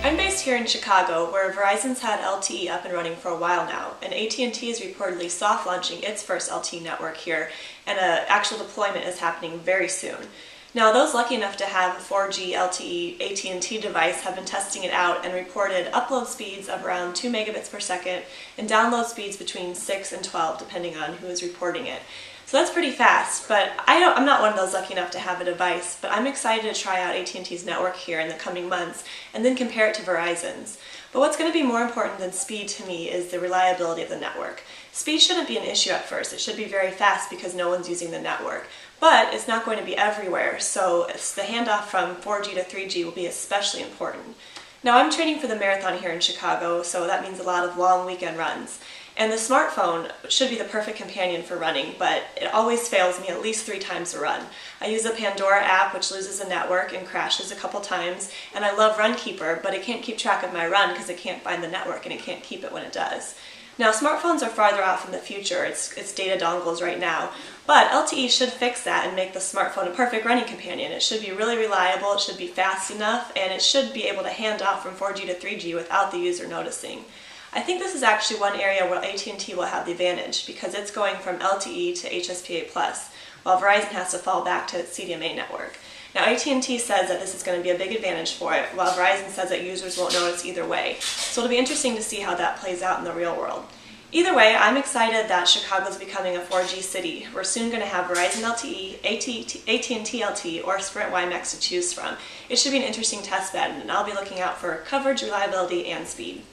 I'm based here in Chicago, where Verizon's had LTE up and running for a while now, and AT&T is reportedly soft launching its first LTE network here, and an actual deployment is happening very soon. Now, those lucky enough to have a 4G LTE AT&T device have been testing it out and reported upload speeds of around 2 megabits per second and download speeds between 6 and 12, depending on who is reporting it. So that's pretty fast, but I'm not one of those lucky enough to have a device, but I'm excited to try out AT&T's network here in the coming months and then compare it to Verizon's. But what's going to be more important than speed to me is the reliability of the network. Speed shouldn't be an issue at first. It should be very fast because no one's using the network. But it's not going to be everywhere, so the handoff from 4G to 3G will be especially important. Now, I'm training for the marathon here in Chicago, so that means a lot of long weekend runs. And the smartphone should be the perfect companion for running, but it always fails me at least 3 times a run. I use the Pandora app, which loses a network and crashes a couple times, and I love Runkeeper, but it can't keep track of my run because it can't find the network and it can't keep it when it does. Now, smartphones are farther off in the future. It's data dongles right now, but LTE should fix that and make the smartphone a perfect running companion. It should be really reliable, it should be fast enough, and it should be able to hand off from 4G to 3G without the user noticing. I think this is actually one area where AT&T will have the advantage because it's going from LTE to HSPA+, while Verizon has to fall back to its CDMA network. Now, AT&T says that this is going to be a big advantage for it, while Verizon says that users won't notice either way. So it'll be interesting to see how that plays out in the real world. Either way, I'm excited that Chicago's becoming a 4G city. We're soon going to have Verizon LTE, AT&T LTE, or Sprint WiMAX to choose from. It should be an interesting test bed, and I'll be looking out for coverage, reliability, and speed.